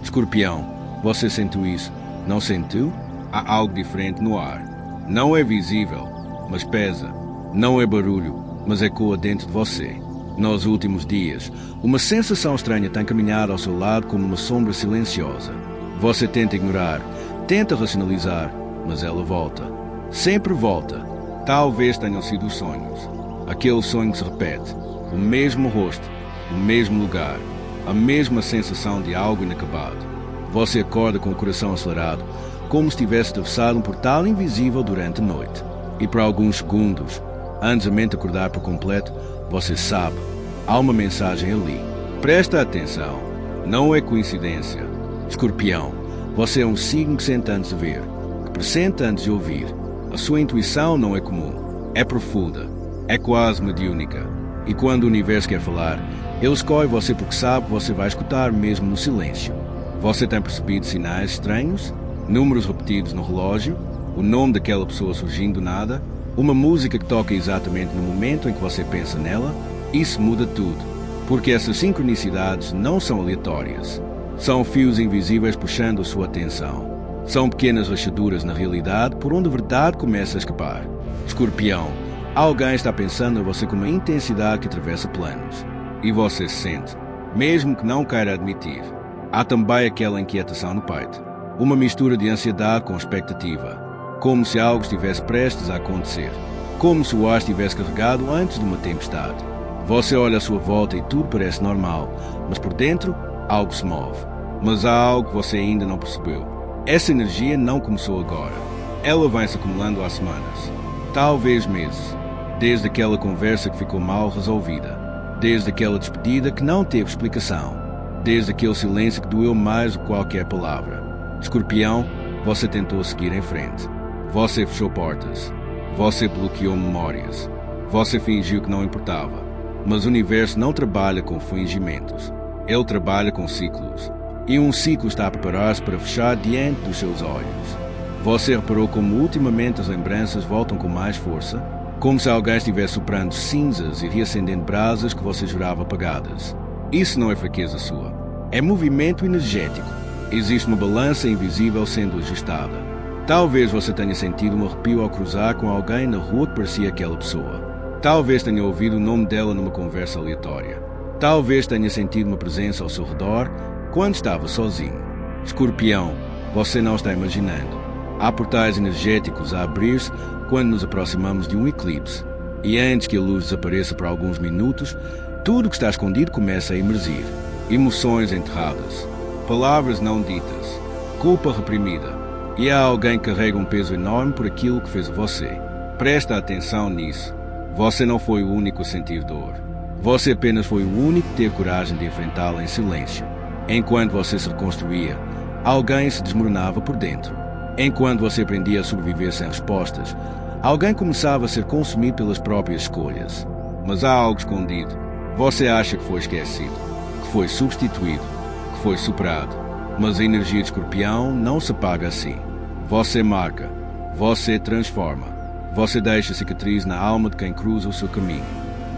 Escorpião, você sentiu isso? Não sentiu? Há algo diferente no ar. Não é visível, mas pesa. Não é barulho, mas ecoa dentro de você. Nos últimos dias, uma sensação estranha tem caminhado ao seu lado como uma sombra silenciosa. Você tenta ignorar, tenta racionalizar, mas ela volta. Sempre volta. Talvez tenham sido os sonhos. Aquele sonho que se repete. O mesmo rosto, o mesmo lugar, a mesma sensação de algo inacabado. Você acorda com o coração acelerado, como se tivesse atravessado um portal invisível durante a noite. E por alguns segundos, antes da mente acordar por completo, você sabe, há uma mensagem ali. Presta atenção, não é coincidência. Escorpião, você é um signo que sente antes de ver, que pressente antes de ouvir. A sua intuição não é comum, é profunda, é quase mediúnica. E quando o universo quer falar, ele escolhe você porque sabe que você vai escutar mesmo no silêncio. Você tem percebido sinais estranhos? Números repetidos no relógio? O nome daquela pessoa surgindo do nada? Uma música que toca exatamente no momento em que você pensa nela? Isso muda tudo, porque essas sincronicidades não são aleatórias. São fios invisíveis puxando a sua atenção. São pequenas rachaduras na realidade por onde a verdade começa a escapar. Escorpião, alguém está pensando em você com uma intensidade que atravessa planos. E você sente, mesmo que não queira admitir. Há também aquela inquietação no peito. Uma mistura de ansiedade com expectativa. Como se algo estivesse prestes a acontecer. Como se o ar estivesse carregado antes de uma tempestade. Você olha à sua volta e tudo parece normal, mas por dentro, algo se move. Mas há algo que você ainda não percebeu. Essa energia não começou agora. Ela vem se acumulando há semanas. Talvez meses. Desde aquela conversa que ficou mal resolvida. Desde aquela despedida que não teve explicação. Desde aquele silêncio que doeu mais do que qualquer palavra. Escorpião, você tentou seguir em frente. Você fechou portas. Você bloqueou memórias. Você fingiu que não importava. Mas o universo não trabalha com fingimentos. Ele trabalha com ciclos. E um ciclo está a preparar-se para fechar diante dos seus olhos. Você reparou como ultimamente as lembranças voltam com mais força? Como se alguém estivesse soprando cinzas e reacendendo brasas que você jurava apagadas. Isso não é fraqueza sua. É movimento energético. Existe uma balança invisível sendo ajustada. Talvez você tenha sentido um arrepio ao cruzar com alguém na rua que parecia aquela pessoa. Talvez tenha ouvido o nome dela numa conversa aleatória. Talvez tenha sentido uma presença ao seu redor quando estava sozinho. Escorpião, você não está imaginando. Há portais energéticos a abrir-se quando nos aproximamos de um eclipse. E antes que a luz desapareça por alguns minutos, tudo que está escondido começa a emergir. Emoções enterradas. Palavras não ditas. Culpa reprimida. E há alguém que carrega um peso enorme por aquilo que fez a você. Presta atenção nisso. Você não foi o único a sentir dor. Você apenas foi o único que teve coragem de enfrentá-la em silêncio. Enquanto você se reconstruía, alguém se desmoronava por dentro. Enquanto você aprendia a sobreviver sem respostas, alguém começava a ser consumido pelas próprias escolhas. Mas há algo escondido. Você acha que foi esquecido, que foi substituído, que foi superado. Mas a energia de Escorpião não se apaga assim. Você marca, você transforma, você deixa cicatriz na alma de quem cruza o seu caminho.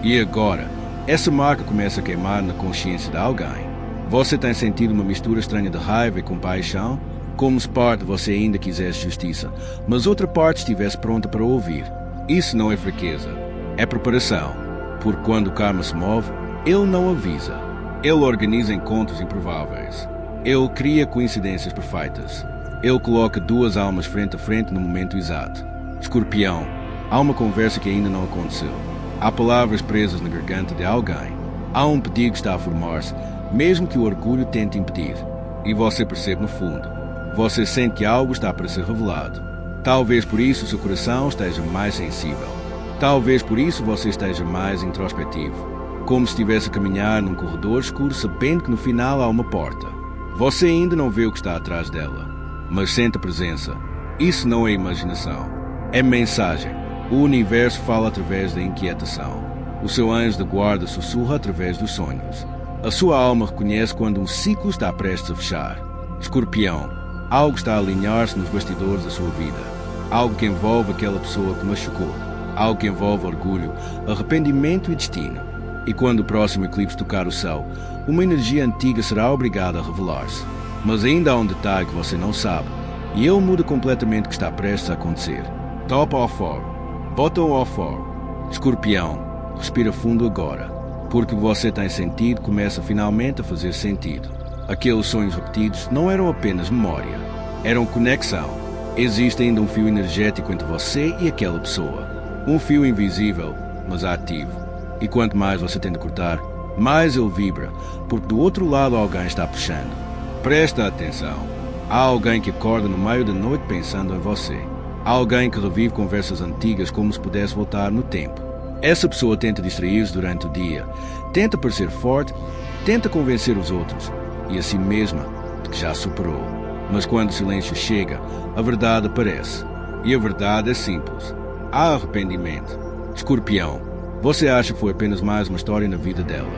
E agora, essa marca começa a queimar na consciência de alguém. Você tem sentido uma mistura estranha de raiva e compaixão, como se parte de você ainda quisesse justiça, mas outra parte estivesse pronta para ouvir. Isso não é fraqueza, é preparação. Porque quando o karma se move, ele não avisa. Ele organiza encontros improváveis. Ele cria coincidências perfeitas. Ele coloca duas almas frente a frente no momento exato. Escorpião, há uma conversa que ainda não aconteceu. Há palavras presas na garganta de alguém. Há um pedido que está a formar-se, mesmo que o orgulho tente impedir. E você percebe no fundo. Você sente que algo está para ser revelado. Talvez por isso o seu coração esteja mais sensível. Talvez por isso você esteja mais introspectivo. Como se estivesse a caminhar num corredor escuro, sabendo que no final há uma porta. Você ainda não vê o que está atrás dela, mas sente a presença. Isso não é imaginação. É mensagem. O universo fala através da inquietação. O seu anjo de guarda sussurra através dos sonhos. A sua alma reconhece quando um ciclo está prestes a fechar. Escorpião, algo está a alinhar-se nos bastidores da sua vida. Algo que envolve aquela pessoa que machucou. Algo que envolve orgulho, arrependimento e destino. E quando o próximo eclipse tocar o céu, uma energia antiga será obrigada a revelar-se. Mas ainda há um detalhe que você não sabe, e ele muda completamente o que está prestes a acontecer. Top ou fora, bottom ou fora. Escorpião, respira fundo agora, porque o que você tem sentido começa finalmente a fazer sentido. Aqueles sonhos repetidos não eram apenas memória, eram conexão. Existe ainda um fio energético entre você e aquela pessoa. Um fio invisível, mas ativo. E quanto mais você tenta cortar, mais ele vibra, porque do outro lado alguém está puxando. Presta atenção. Há alguém que acorda no meio da noite pensando em você. Há alguém que revive conversas antigas como se pudesse voltar no tempo. Essa pessoa tenta distrair-se durante o dia, tenta parecer forte, tenta convencer os outros e a si mesma de que já superou. Mas quando o silêncio chega, a verdade aparece. E a verdade é simples. Há arrependimento. Escorpião, você acha que foi apenas mais uma história na vida dela,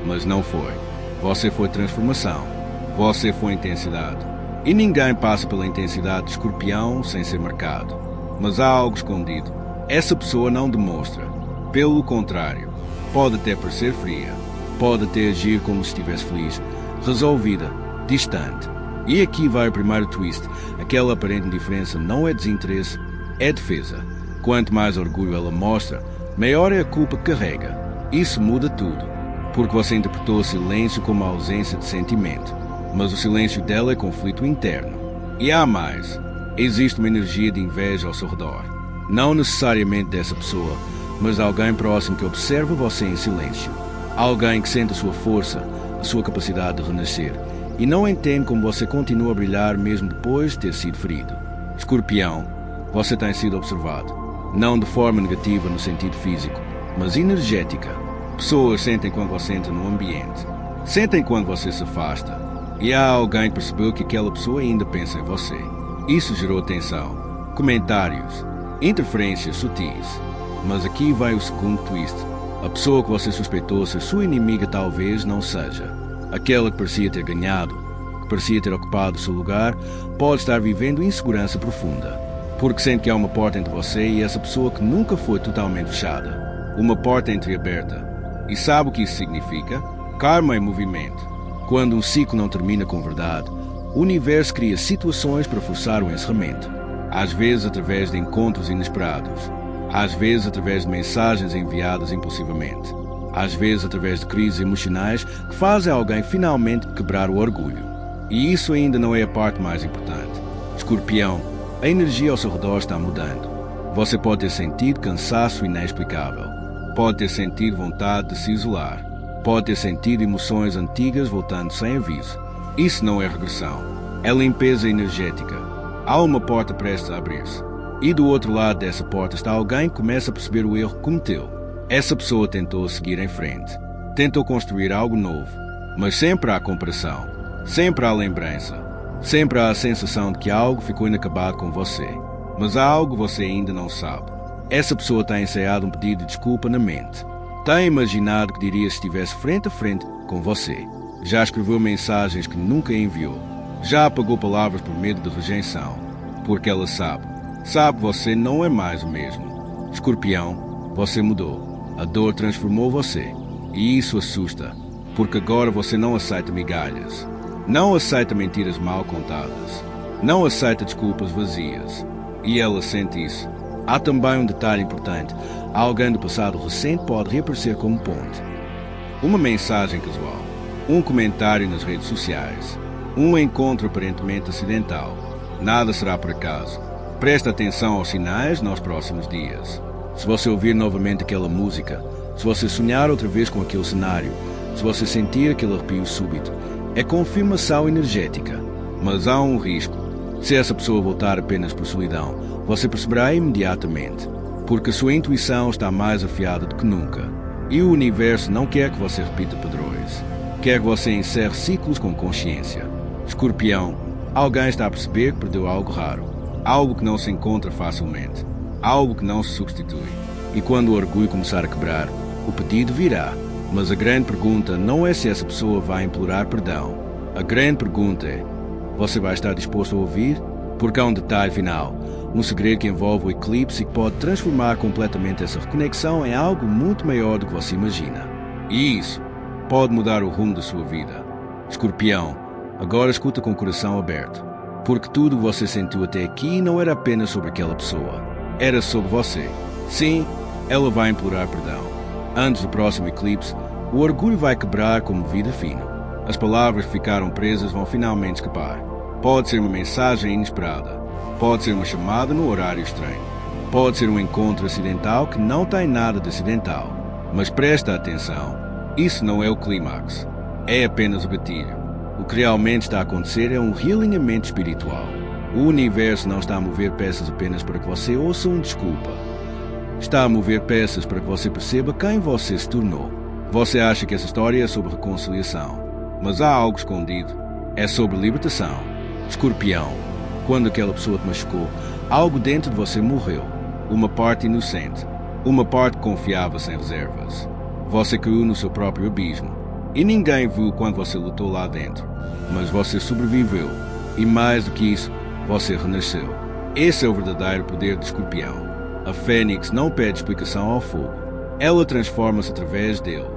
mas não foi. Você foi transformação. Você foi intensidade. E ninguém passa pela intensidade de Escorpião sem ser marcado. Mas há algo escondido. Essa pessoa não demonstra. Pelo contrário, pode até parecer fria, pode até agir como se estivesse feliz, resolvida, distante. E aqui vai o primeiro twist. Aquela aparente indiferença não é desinteresse, é defesa. Quanto mais orgulho ela mostra, maior é a culpa que carrega. Isso muda tudo, porque você interpretou o silêncio como a ausência de sentimento. Mas o silêncio dela é conflito interno. E há mais. Existe uma energia de inveja ao seu redor. Não necessariamente dessa pessoa, mas de alguém próximo que observa você em silêncio. Alguém que sente a sua força, a sua capacidade de renascer, e não entende como você continua a brilhar mesmo depois de ter sido ferido. Escorpião, você tem sido observado. Não de forma negativa no sentido físico, mas energética. Pessoas sentem quando você entra no ambiente. Sentem quando você se afasta. E há alguém que percebeu que aquela pessoa ainda pensa em você. Isso gerou tensão, comentários, interferências sutis. Mas aqui vai o segundo twist. A pessoa que você suspeitou ser sua inimiga talvez não seja. Aquela que parecia ter ganhado, que parecia ter ocupado o seu lugar, pode estar vivendo insegurança profunda. Porque sente que há uma porta entre você e essa pessoa que nunca foi totalmente fechada. Uma porta entreaberta. E sabe o que isso significa? Karma em movimento. Quando um ciclo não termina com verdade, o universo cria situações para forçar o encerramento. Às vezes através de encontros inesperados. Às vezes através de mensagens enviadas impulsivamente. Às vezes através de crises emocionais que fazem alguém finalmente quebrar o orgulho. E isso ainda não é a parte mais importante. Escorpião, a energia ao seu redor está mudando. Você pode ter sentido cansaço inexplicável. Pode ter sentido vontade de se isolar. Pode ter sentido emoções antigas voltando sem aviso. Isso não é regressão. É limpeza energética. Há uma porta prestes a abrir-se. E do outro lado dessa porta está alguém que começa a perceber o erro que cometeu. Essa pessoa tentou seguir em frente. Tentou construir algo novo. Mas sempre há comparação. Sempre há lembrança. Sempre há a sensação de que algo ficou inacabado com você. Mas há algo que você ainda não sabe. Essa pessoa tem ensaiado um pedido de desculpa na mente. Tem imaginado que diria se estivesse frente a frente com você. Já escreveu mensagens que nunca enviou. Já apagou palavras por medo de rejeição. Porque ela sabe. Sabe que você não é mais o mesmo. Escorpião, você mudou. A dor transformou você. E isso assusta. Porque agora você não aceita migalhas. Não aceita mentiras mal contadas. Não aceita desculpas vazias. E ela sente isso. Há também um detalhe importante. Alguém do passado recente pode reaparecer como ponte. Uma mensagem casual. Um comentário nas redes sociais. Um encontro aparentemente acidental. Nada será por acaso. Preste atenção aos sinais nos próximos dias. Se você ouvir novamente aquela música, se você sonhar outra vez com aquele cenário, se você sentir aquele arrepio súbito, é confirmação energética. Mas há um risco. Se essa pessoa voltar apenas por solidão, você perceberá imediatamente, porque a sua intuição está mais afiada do que nunca. E o universo não quer que você repita padrões. Quer que você encerre ciclos com consciência. Escorpião, alguém está a perceber que perdeu algo raro. Algo que não se encontra facilmente. Algo que não se substitui. E quando o orgulho começar a quebrar, o pedido virá. Mas a grande pergunta não é se essa pessoa vai implorar perdão. A grande pergunta é: você vai estar disposto a ouvir? Porque há um detalhe final. Um segredo que envolve o eclipse e que pode transformar completamente essa reconexão em algo muito maior do que você imagina. E isso pode mudar o rumo da sua vida. Escorpião, Agora escuta com o coração aberto, porque tudo o que você sentiu até aqui não era apenas sobre aquela pessoa. Era sobre você. Sim, ela vai implorar perdão. Antes do próximo eclipse, o orgulho vai quebrar como vida fina. As palavras que ficaram presas vão finalmente escapar. Pode ser uma mensagem inesperada. Pode ser uma chamada no horário estranho. Pode ser um encontro acidental que não tem nada de acidental. Mas presta atenção. Isso não é o clímax. É apenas o gatilho. O que realmente está a acontecer é um realinhamento espiritual. O universo não está a mover peças apenas para que você ouça uma desculpa. Está a mover peças para que você perceba quem você se tornou. Você acha que essa história é sobre reconciliação, mas há algo escondido. É sobre libertação. Escorpião. Quando aquela pessoa te machucou, algo dentro de você morreu. Uma parte inocente. Uma parte que confiava sem reservas. Você caiu no seu próprio abismo. E ninguém viu quando você lutou lá dentro. Mas você sobreviveu. E mais do que isso, você renasceu. Esse é o verdadeiro poder do escorpião. A fênix não pede explicação ao fogo. Ela transforma-se através dele.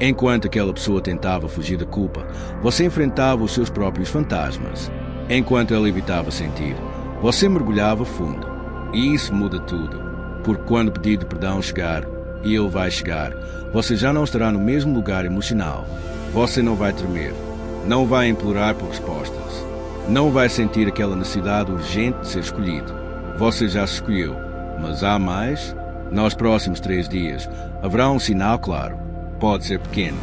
Enquanto aquela pessoa tentava fugir da culpa, você enfrentava os seus próprios fantasmas. Enquanto ela evitava sentir, você mergulhava fundo. E isso muda tudo. Porque quando o pedido de perdão chegar, e ele vai chegar, você já não estará no mesmo lugar emocional. Você não vai tremer. Não vai implorar por respostas. Não vai sentir aquela necessidade urgente de ser escolhido. Você já se escolheu. Mas há mais? Nos próximos 3 dias, haverá um sinal claro. Pode ser pequeno,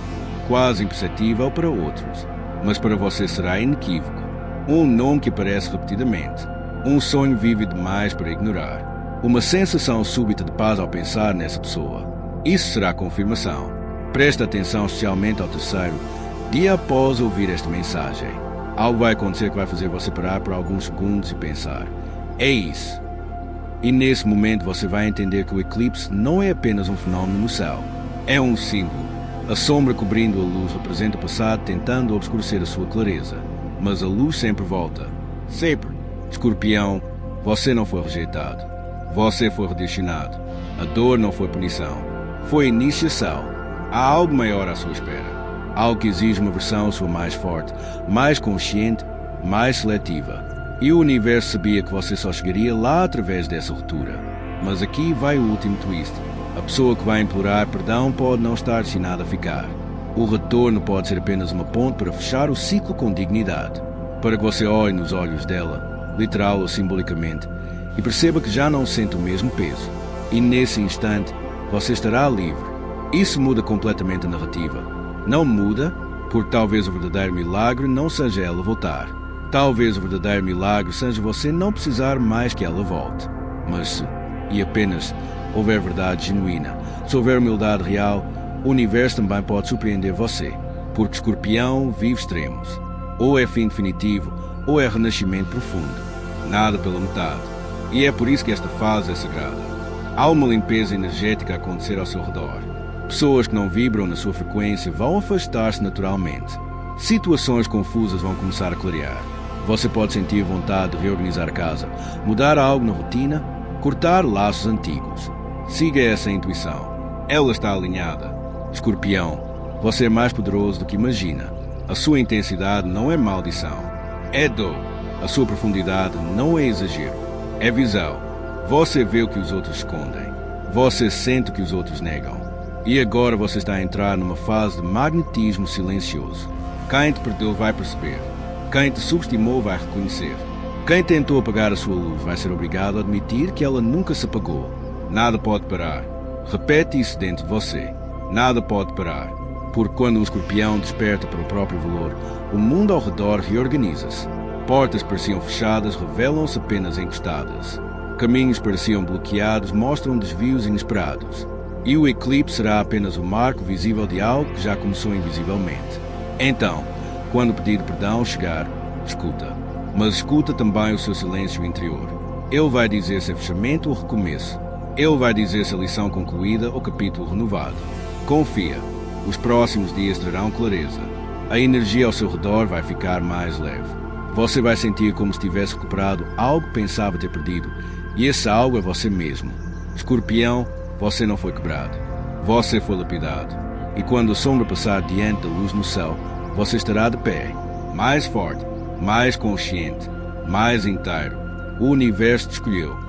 quase imperceptível para outros, mas para você será inequívoco. Um nome que aparece repetidamente. Um sonho vívido demais para ignorar. Uma sensação súbita de paz ao pensar nessa pessoa. Isso será confirmação. Preste atenção especialmente ao terceiro dia após ouvir esta mensagem. Algo vai acontecer que vai fazer você parar por alguns segundos e pensar. É isso. E nesse momento você vai entender que o eclipse não é apenas um fenômeno no céu. É um símbolo. A sombra cobrindo a luz representa o passado tentando obscurecer a sua clareza. Mas a luz sempre volta. Sempre. Escorpião, você não foi rejeitado. Você foi redirecionado. A dor não foi punição. Foi iniciação. Há algo maior à sua espera. Algo que exige uma versão sua mais forte, mais consciente, mais seletiva. E o universo sabia que você só chegaria lá através dessa ruptura. Mas aqui vai o último twist. A pessoa que vai implorar perdão pode não estar destinada a ficar. O retorno pode ser apenas uma ponte para fechar o ciclo com dignidade. Para que você olhe nos olhos dela, literal ou simbolicamente, e perceba que já não sente o mesmo peso. E nesse instante, você estará livre. Isso muda completamente a narrativa. Não muda, porque talvez o verdadeiro milagre não seja ela voltar. Talvez o verdadeiro milagre seja você não precisar mais que ela volte. Mas se, e apenas, houver verdade genuína, se houver humildade real, o universo também pode surpreender você. Porque escorpião vive extremos. Ou é fim definitivo, ou é renascimento profundo. Nada pela metade. E é por isso que esta fase é sagrada. Há uma limpeza energética a acontecer ao seu redor. Pessoas que não vibram na sua frequência vão afastar-se naturalmente. Situações confusas vão começar a clarear. Você pode sentir vontade de reorganizar a casa, mudar algo na rotina, cortar laços antigos. Siga essa intuição. Ela está alinhada. Escorpião, você é mais poderoso do que imagina. A sua intensidade não é maldição. É dor. A sua profundidade não é exagero. É visão. Você vê o que os outros escondem. Você sente o que os outros negam. E agora você está a entrar numa fase de magnetismo silencioso. Quem te perdeu vai perceber. Quem te subestimou vai reconhecer. Quem tentou apagar a sua luz vai ser obrigado a admitir que ela nunca se apagou. Nada pode parar. Repete isso dentro de você. Nada pode parar. Porque quando o escorpião desperta para o próprio valor, o mundo ao redor reorganiza-se. Portas que pareciam fechadas revelam-se apenas encostadas. Caminhos que pareciam bloqueados mostram desvios inesperados. E o eclipse será apenas o marco visível de algo que já começou invisivelmente. Então, quando o pedido de perdão chegar, escuta. Mas escuta também o seu silêncio interior. Ele vai dizer se é fechamento ou recomeço. Ele vai dizer se a lição concluída ou capítulo renovado. Confia. Os próximos dias trarão clareza. A energia ao seu redor vai ficar mais leve. Você vai sentir como se tivesse recuperado algo que pensava ter perdido. E esse algo é você mesmo. Escorpião, você não foi quebrado. Você foi lapidado. E quando a sombra passar diante da luz no céu, você estará de pé. mais forte, mais consciente, mais inteiro. O universo te escolheu.